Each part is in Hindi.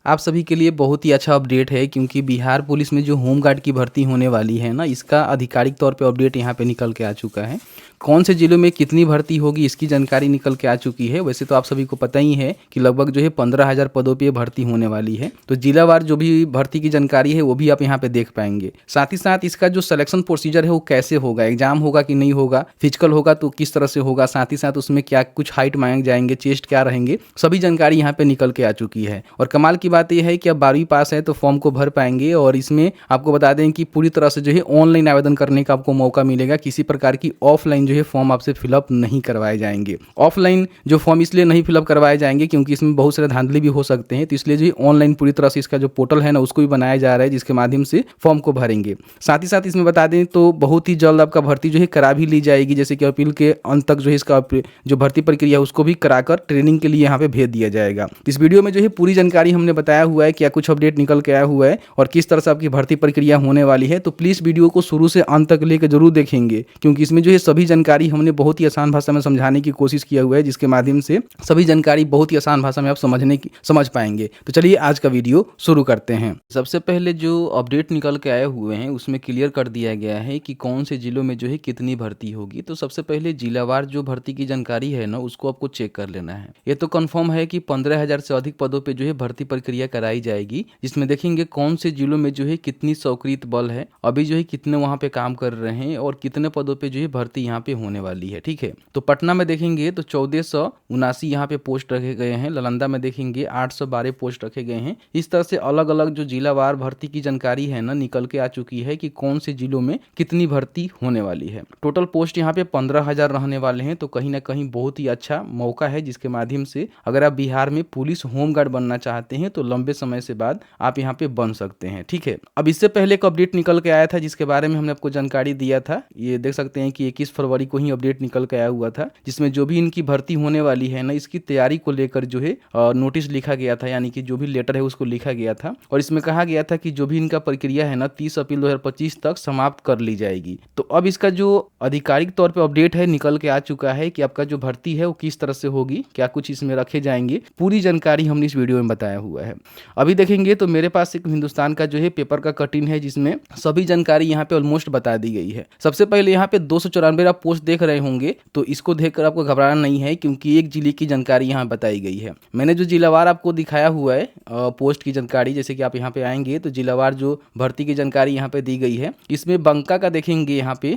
आप सभी के लिए बहुत ही अच्छा अपडेट है क्योंकि बिहार पुलिस में जो होमगार्ड की भर्ती होने वाली है ना, इसका आधिकारिक तौर पे अपडेट यहाँ पे निकल के आ चुका है। कौन से जिलों में कितनी भर्ती होगी इसकी जानकारी निकल के आ चुकी है। वैसे तो आप सभी को पता ही है कि लगभग जो है 15,000 पदों पे भर्ती होने वाली है। तो जिलावार जो भी भर्ती की जानकारी है वो भी आप यहाँ पे देख पाएंगे। साथ ही साथ इसका जो सिलेक्शन प्रोसीजर है वो कैसे होगा, एग्जाम होगा कि नहीं होगा, फिजिकल होगा तो किस तरह से होगा, साथ ही साथ उसमें क्या कुछ हाइट मांगे जाएंगे, चेस्ट क्या रहेंगे, सभी जानकारी यहाँ पे निकल के आ चुकी है। और कमाल की बात यह है कि अब 12वीं पास है तो फॉर्म को भर पाएंगे। और इसमें आपको बता दें कि पूरी तरह से जो है ऑनलाइन आवेदन करने का आपको मौका मिलेगा। किसी प्रकार की ऑफलाइन जो है फॉर्म आपसे फिलअप नहीं करवाए जाएंगे। ऑफलाइन जो फॉर्म इसलिए नहीं फिलअप करवाए जाएंगे क्योंकि इसमें बहुत सारे धांधली भी हो सकते हैं, तो इसलिए जो ऑनलाइन पूरी तरह से इसका जो पोर्टल है ना उसको भी बनाया जा रहा है, जिसके माध्यम से फॉर्म को भरेंगे। साथ ही साथ इसमें बता दें तो बहुत ही जल्द आपका भर्ती जो है करा भी ली जाएगी। जैसे कि अप्रैल के अंत तक जो है इसका जो भर्ती प्रक्रिया है उसको भी कराकर ट्रेनिंग के लिए यहाँ पे भेज दिया जाएगा। इस वीडियो में जो है पूरी जानकारी हमने बताया हुआ है, क्या कुछ अपडेट निकल के आया हुआ है और किस तरह से आपकी भर्ती प्रक्रिया होने वाली है। तो प्लीज़ वीडियो को शुरू से अंत तक लेकर जरूर देखेंगे क्योंकि इसमें जो है सभी जानकारी हमने बहुत ही आसान भाषा में समझाने की कोशिश किया हुआ है, जिसके माध्यम से सभी जानकारी बहुत ही आसान भाषा में आप समझ पाएंगे। तो चलिए आज का वीडियो शुरू करते हैं। सबसे पहले जो अपडेट निकल के आए हुए हैं उसमें क्लियर कर दिया गया है कि कौन से जिलों में जो है कितनी भर्ती होगी। तो सबसे पहले जिलावार जो भर्ती की जानकारी है ना उसको आपको चेक कर लेना है। ये तो कंफर्म है कि 15,000 से अधिक पदों पे जो है भर्ती प्रक्रिया कराई जाएगी, जिसमें देखेंगे कौन से जिलों में जो है कितनी सक्रिय बल है, अभी जो है कितने वहां पे काम कर रहे हैं और कितने पदों पे जो है भर्ती यहाँ पे होने वाली है। ठीक है, तो पटना में देखेंगे तो 1479 यहाँ पे पोस्ट रखे गए हैं। नालंदा में देखेंगे 812 पोस्ट रखे गए हैं। इस तरह से अलग अलग जो जिलावार भर्ती की जानकारी है ना निकल के आ चुकी है कि कौन से जिलों में कितनी भर्ती होने वाली है। टोटल पोस्ट यहाँ पे 15,000 रहने वाले हैं। तो कहीं ना कहीं बहुत ही अच्छा मौका है, जिसके माध्यम से अगर आप बिहार में पुलिस होमगार्ड बनना चाहते हैं तो लंबे समय से बाद आप यहाँ पे बन सकते हैं। ठीक है, अब इससे पहले एक अपडेट निकल के आया था जिसके बारे में हमने आपको जानकारी दिया था। ये देख सकते हैं कि 21 फरवरी को ही अपडेट निकल के आया हुआ था, जिसमें जो भी इनकी भर्ती होने वाली है ना इसकी तैयारी को लेकर जो है नोटिस लिखा गया था, यानी कि जो भी लेटर है उसको लिखा गया था। और इसमें कहा गया था कि जो भी इनका प्रक्रिया है ना 30 अप्रैल 2025 तक समाप्त कर ली जाएगी। तो अब इसका जो आधिकारिक तौर पे अपडेट है निकल के आ चुका है कि आपका जो भर्ती है वो किस तरह से होगी, क्या कुछ इसमें रखे जाएंगे, पूरी जानकारी हमने इस वीडियो में बताया हुआ है। अभी देखेंगे तो मेरे पास एक हिंदुस्तान का जो है पेपर का कटिंग है जिसमें सभी जानकारी यहाँ पे ऑलमोस्ट बता दी गई है। सबसे पहले यहाँ पे 294 आप पोस्ट देख रहे होंगे, तो इसको देखकर आपको घबराना नहीं है क्योंकि एक जिले की जानकारी यहाँ बताई गई है। मैंने जो जिलावार आपको दिखाया हुआ है पोस्ट की जानकारी, जैसे कि आप यहाँ पे आएंगे तो जिलावार जो भर्ती की जानकारी यहाँ पे दी गई है। इसमें बंका का देखेंगे यहाँ पे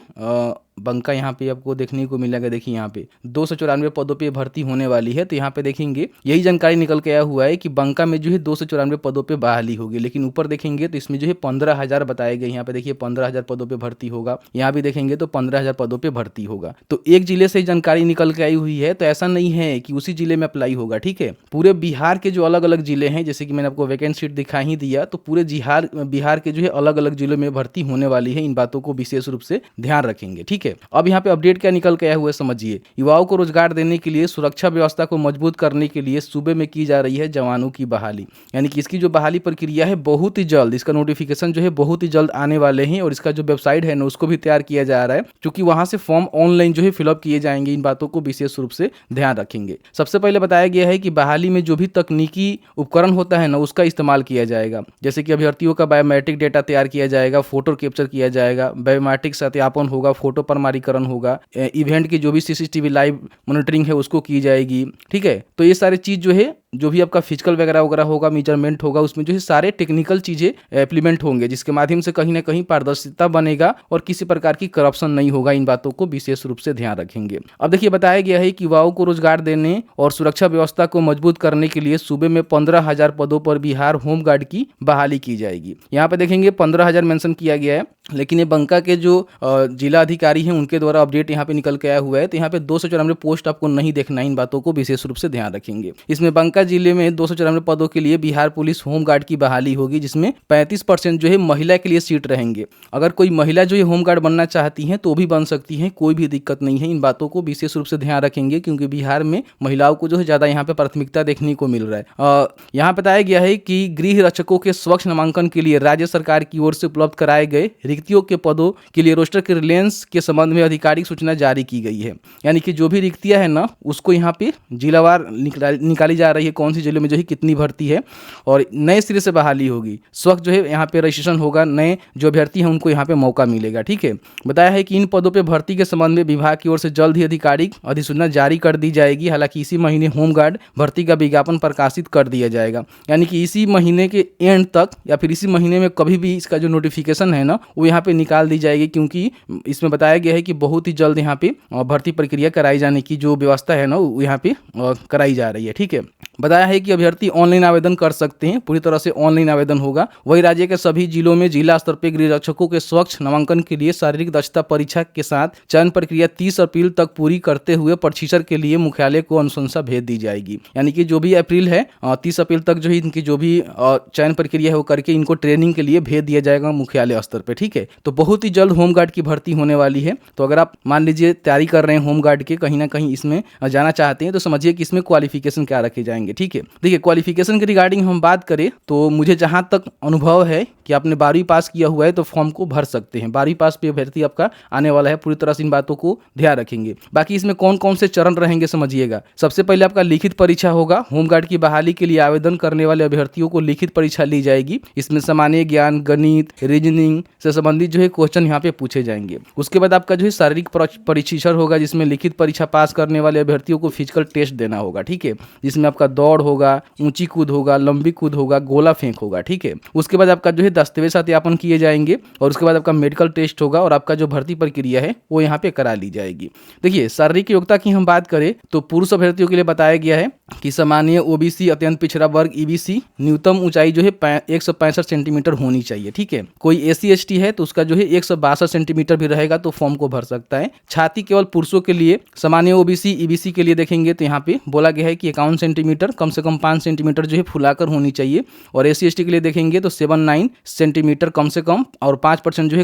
बंका यहाँ पे आपको देखने को मिलेगा। देखिए यहाँ पे 294 पदों पे भर्ती होने वाली है। तो यहाँ पे देखेंगे यही जानकारी निकल के आया हुआ है कि बंका में जो है 294 पदों पे बहाली होगी। लेकिन ऊपर देखेंगे तो इसमें जो है 15,000 बताए गए। यहाँ पे देखिए 15,000 पदों पे भर्ती होगा, यहाँ भी देखेंगे तो 15,000 पदों पे भर्ती होगा। तो एक जिले से जानकारी निकल के आई हुई है, तो ऐसा नहीं है कि उसी जिले में अप्लाई होगा। ठीक है, पूरे बिहार के जो अलग अलग जिले हैं, जैसे कि मैंने आपको वैकेंसी शीट दिखा ही दिया, तो पूरे बिहार के जो है अलग अलग जिलों में भर्ती होने वाली है। इन बातों को विशेष रूप से ध्यान रखेंगे। ठीक है, अब यहाँ पे अपडेट क्या निकल के आया हुआ है समझिए। युवाओं को रोजगार देने के लिए सुरक्षा व्यवस्था को मजबूत करने के लिए सूबे में की जा रही है जवानों की बहाली, यानी कि इसकी जो बहाली प्रक्रिया है बहुत ही जल्द, इसका नोटिफिकेशन जो है बहुत ही जल्द आने वाले हैं। और इसका जो वेबसाइट है ना उसको भी तैयार किया जा रहा है, क्योंकि वहां से फॉर्म ऑनलाइन जो है फिलअप किए जाएंगे। इन बातों को विशेष रूप से ध्यान रखेंगे। सबसे पहले बताया गया है कि बहाली में जो भी तकनीकी उपकरण होता है ना उसका इस्तेमाल किया जाएगा। जैसे कि अभ्यर्थियों का बायोमेट्रिक डेटा तैयार किया जाएगा, फोटो कैप्चर किया जाएगा, बायोमेट्रिक सत्यापन होगा, फोटो प्रमाणीकरण होगा, इवेंट की जो भी सीसीटीवी लाइव मॉनिटरिंग है उसको की जाएगी। ठीक है, तो ये सारी चीज जो है, जो भी आपका फिजिकल वगैरह होगा, मेजरमेंट होगा, उसमें जो है सारे टेक्निकल चीजें इंप्लीमेंट होंगे, जिसके माध्यम से कहीं ना कहीं पारदर्शिता बनेगा और किसी प्रकार की करप्शन नहीं होगा। इन बातों को विशेष रूप से ध्यान रखेंगे। अब देखिए बताया गया है कि युवाओं को रोजगार देने और सुरक्षा व्यवस्था को मजबूत करने के लिए सूबे में 15,000 पदों पर बिहार होमगार्ड की बहाली की जाएगी। यहाँ पे देखेंगे 15,000 मेंशन किया गया है, लेकिन ये बंका के जो जिला अधिकारी हैं उनके द्वारा अपडेट यहाँ पे निकल के आया हुआ है। तो यहाँ पे 294 पोस्ट आपको नहीं देखना है। इन बातों को विशेष रूप से ध्यान रखेंगे। इसमें बंका जिले में 294 पदों के लिए बिहार पुलिस होमगार्ड की बहाली होगी, जिसमें 35% जो है महिला के लिए सीट रहेंगे। अगर कोई महिला जो है होमगार्ड बनना चाहती हैं तो भी बन सकती हैं, कोई भी दिक्कत नहीं है। इन बातों को विशेष रूप से ध्यान रखेंगे क्योंकि बिहार में महिलाओं को जो है ज्यादा यहाँ पे प्राथमिकता देखने को मिल रहा है। यहाँ बताया गया है कि गृह रक्षकों के स्वच्छ नामांकन के लिए राज्य सरकार की ओर से उपलब्ध कराए गए रिक्तियों के पदों के लिए रोस्टर क्लियरेंस के संबंध में आधिकारिक सूचना जारी की गई है। यानी कि जो भी रिक्तियां है ना उसको यहाँ पे जिलावार निकाली जा रही है है, कौन सी जिलों में जो है कितनी भर्ती है, और नए सिरे से बहाली होगी। इस वक्त जो है यहाँ पे रजिस्ट्रेशन होगा, नए जो अभ्यर्थी हैं उनको यहाँ पे मौका मिलेगा। ठीक है, बताया है कि इन पदों पे भर्ती के संबंध में विभाग की ओर से जल्द ही आधिकारिक अधिसूचना जारी कर दी जाएगी। हालांकि इसी महीने होमगार्ड भर्ती का विज्ञापन प्रकाशित कर दिया जाएगा, यानी कि इसी महीने के एंड तक या फिर इसी महीने में कभी भी इसका जो नोटिफिकेशन है ना वो यहाँ पे निकाल दी जाएगी, क्योंकि इसमें बताया गया है कि बहुत ही जल्द यहाँ पे भर्ती प्रक्रिया कराई जाने की जो व्यवस्था है ना वो यहाँ पे कराई जा रही है। ठीक है, बताया है कि अभ्यर्थी ऑनलाइन आवेदन कर सकते हैं, पूरी तरह से ऑनलाइन आवेदन होगा। वही राज्य के सभी जिलों में जिला स्तर पर गृह रक्षकों के स्वच्छ नामांकन के लिए शारीरिक दक्षता परीक्षा के साथ चयन प्रक्रिया 30 अप्रैल तक पूरी करते हुए प्रशिक्षण के लिए मुख्यालय को अनुशंसा भेज दी जाएगी। यानी कि जो भी अप्रैल है 30 अप्रैल तक जो है इनकी जो भी चयन प्रक्रिया है वो करके इनको ट्रेनिंग के लिए भेज दिया जाएगा मुख्यालय स्तर पर। ठीक है, तो बहुत ही जल्द होमगार्ड की भर्ती होने वाली है। तो अगर आप मान लीजिए तैयारी कर रहे हैं होमगार्ड के, कहीं ना कहीं इसमें जाना चाहते हैं, तो समझिए कि इसमें क्वालिफिकेशन क्या रखे जाएंगे। ठीक है, देखिए क्वालिफिकेशन के रिगार्डिंग हम बात करें तो मुझे जहां तक अनुभव है कि आपने 12वीं पास किया हुआ है तो फॉर्म को भर सकते हैं। 12वीं पास पे अभ्यर्थी आपका आने वाला है, पूरी तरह से इन बातों को ध्यान रखेंगे। बाकी इसमें कौन कौन से चरण रहेंगे समझिएगा। सबसे पहले आपका लिखित परीक्षा होगा। होमगार्ड की बहाली के लिए आवेदन करने वाले अभ्यर्थियों को लिखित परीक्षा ली जाएगी। इसमें सामान्य ज्ञान, गणित, रीजनिंग से संबंधित जो है क्वेश्चन यहाँ पे पूछे जाएंगे। उसके बाद आपका जो है शारीरिक परीक्षण होगा, जिसमें लिखित परीक्षा पास करने वाले अभ्यर्थियों को फिजिकल टेस्ट देना होगा। ठीक है, जिसमें आपका दौड़ होगा, ऊंची कूद होगा, लंबी कूद होगा, गोला फेंक होगा। ठीक है, उसके बाद आपका जो है दस्तावेज सत्यापन किए जाएंगे और उसके बाद आपका मेडिकल टेस्ट होगा और आपका जो भर्ती प्रक्रिया है वो यहाँ पे करा ली जाएगी। देखिए शारीरिक योग्यता की हम बात करें तो पुरुष अभ्यर्थियों के लिए बताया गया है कि सामान्य ओबीसी, अत्यंत पिछड़ा वर्ग ईबीसी न्यूनतम ऊंचाई जो है 165 सेंटीमीटर होनी चाहिए। ठीक है, कोई एससी एसटी है तो उसका जो है 162 सेंटीमीटर भी रहेगा तो फॉर्म को भर सकता है। छाती केवल पुरुषों के लिए, सामान्य ओबीसी ईबीसी के लिए देखेंगे तो यहाँ पे बोला गया है कि 51 सेंटीमीटर, कम से कम 5 सेंटीमीटर जो है फुलाकर होनी चाहिए। और एससी एसटी के लिए देखेंगे तो 79 सेंटीमीटर कम से कम और 5% जो है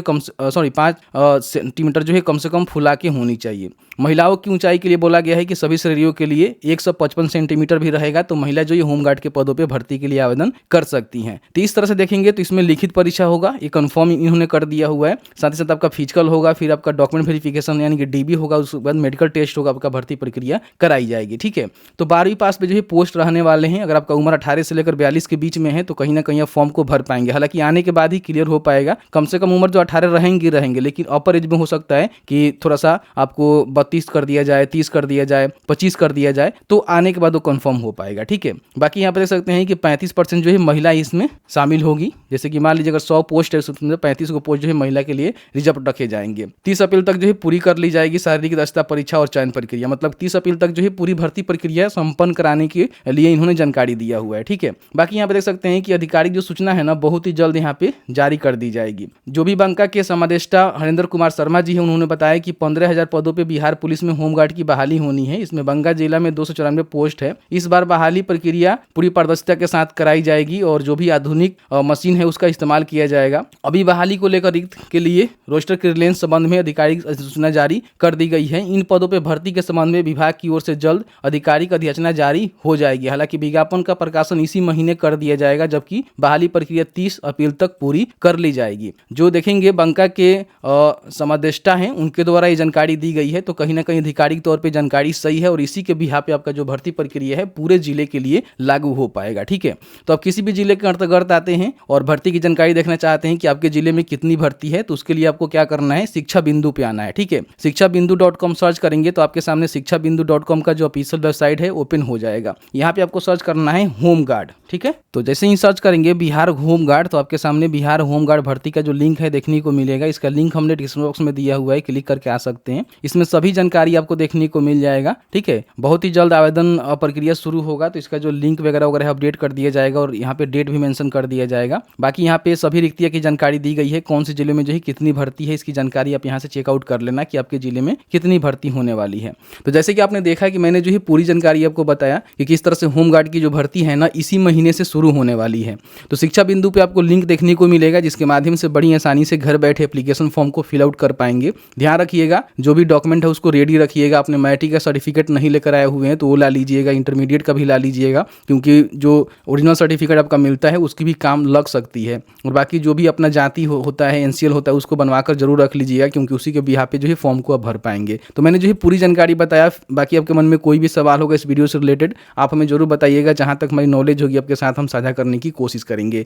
5 सेंटीमीटर जो है कम से कम फुला के होनी चाहिए। महिलाओं की ऊंचाई के लिए बोला गया है कि सभी श्रेणियों के लिए 155 सेंटीमीटर भी रहेगा तो महिला जो ये होमगार्ड के पदों पे भर्ती के लिए आवेदन कर सकती हैं। तो इस तरह से देखेंगे तो इसमें लिखित परीक्षा होगा, ये कंफर्म इन्होंने कर दिया हुआ है। साथ ही साथ आपका फिजिकल होगा, फिर आपका डॉक्यूमेंट वेरिफिकेशन यानी कि डीबी होगा, उसके बाद मेडिकल टेस्ट होगा, आपका भर्ती प्रक्रिया कराई जाएगी। ठीक है, तो 12वीं पास पे जो है पोस्ट रहने वाले हैं। अगर आपका उम्र 18 से लेकर 42 के बीच में है तो कहीं ना कहीं आप फॉर्म को भर पाएंगे। हालांकि आने के बाद ही क्लियर हो पाएगा, कम से कम उम्र जो 18 रहेंगे, लेकिन अपर एज में हो सकता है कि थोड़ा सा आपको 32 कर दिया जाए, 30 कर दिया जाए, 25 कर दिया जाए, तो आने के बाद वो कंफर्म हो पाएगा। ठीक है, बाकी यहाँ पर देख सकते हैं कि 35% जो है महिला इसमें शामिल होगी। जैसे कि मान लीजिए अगर 100 पोस्ट है तो 35 को पोस्ट जो है महिला के लिए रिजर्व रखे जाएंगे। 30 अप्रैल तक जो है पूरी कर ली जाएगी शारीरिक दक्षता परीक्षा और चयन प्रक्रिया, मतलब 30 अप्रैल तक जो है पूरी भर्ती प्रक्रिया संपन्न कराने के लिए इन्होंने जानकारी दिया हुआ है। ठीक है, बाकी यहाँ पे देख सकते हैं कि आधिकारिक जो सूचना है ना बहुत ही जल्द यहाँ पे जारी कर दी जाएगी। जो भी बांका के समादेष्टा हरेंद्र कुमार शर्मा जी हैं उन्होंने बताया कि 15,000 पदों पे बिहार पुलिस में होमगार्ड की बहाली होनी है। इसमें बांका जिला में 294 पोस्ट है। इस बार बहाली प्रक्रिया पूरी पारदर्शिता के साथ कराई जाएगी और जो भी आधुनिक मशीन है उसका इस्तेमाल किया जाएगा। अभी बहाली को लेकर रिक्त के लिए रोस्टर क्लियरेंस संबंध में आधिकारिक सूचना जारी कर दी गई है। इन पदों पर भर्ती के संबंध में विभाग की ओर से जल्द आधिकारिक अधिसूचना जारी हो जाएगी। हालांकि विज्ञापन का प्रकाशन इसी महीने कर दिया जाएगा, जबकि बहाली प्रक्रिया 30 अप्रैल तक पूरी कर ली जाएगी। जो देखेंगे बांका के समादेष्टा हैं उनके द्वारा ये जानकारी दी गई है, तो कहीं ना कहीं आधिकारिक तौर पे जानकारी सही है और इसी के बिहाफ पे आपका जो भर्ती प्रक्रिया है पूरे जिले के लिए लागू हो पाएगा। ठीक है, तो आप किसी भी जिले के अंतर्गत आते हैं और भर्ती की जानकारी देखना चाहते हैं कि आपके जिले में कितनी भर्ती है, तो उसके लिए आपको क्या करना है, शिक्षा बिंदु पे आना है। ठीक है, शिक्षाबिंदु.com सर्च करेंगे तो आपके सामने शिक्षाबिंदु.com का जो ऑफिशियल वेबसाइट है ओपन हो जाएगा। यहाँ पे आपको सर्च करना है होमगार्ड। ठीक है, तो जैसे ही सर्च करेंगे बिहार होमगार्ड तो आपके सामने बिहार होमगार्ड भर्ती का जो लिंक है देखने को मिलेगा। इसका लिंक हमने डिस्क्रिप्शन बॉक्स में दिया हुआ है, क्लिक करके आ सकते हैं। इसमें सभी जानकारी आपको देखने को मिल जाएगा। ठीक है, बहुत ही जल्द आवेदन प्रक्रिया शुरू होगा तो इसका जो लिंक वगैरह अपडेट कर दिया जाएगा और यहाँ पे डेट भी मेंशन कर दिया जाएगा। बाकी यहाँ पे सभी रिक्तियाँ की जानकारी दी गई है, कौन से जिले में जो है कितनी भर्ती है इसकी जानकारी आप यहाँ से चेकआउट कर लेना कि आपके जिले में कितनी भर्ती होने वाली है। तो जैसे कि आपने देखा कि मैंने जो है पूरी जानकारी आपको बताया कि किस तरह से होमगार्ड की जो भर्ती है ना इसी महीने से शुरू होने वाली है। तो शिक्षा बिंदु पे आपको लिंक देखने को मिलेगा जिसके माध्यम से बड़ी आसानी से घर बैठे एप्लीकेशन फॉर्म को फिल आउट कर पाएंगे। ध्यान रखिएगा जो भी डॉक्यूमेंट है उसको उसको रेडी रखिएगा। अपने मैट्रिक का सर्टिफिकेट नहीं लेकर आए हुए हैं तो वो ला लीजिएगा, इंटरमीडिएट का भी ला लीजिएगा, क्योंकि जो ओरिजिनल सर्टिफिकेट आपका मिलता है उसकी भी काम लग सकती है। और बाकी जो भी अपना जाति होता है, एनसीएल होता है, उसको बनवा कर जरूर रख लीजिएगा, क्योंकि उसी के बिहाफ पे जो है फॉर्म को आप भर पाएंगे। तो मैंने जो है पूरी जानकारी बताया। बाकी आपके मन में कोई भी सवाल होगा इस वीडियो से रिलेटेड, आप हमें जरूर बताइएगा। जहाँ तक हमारी नॉलेज होगी आपके साथ हम साझा करने की कोशिश करेंगे।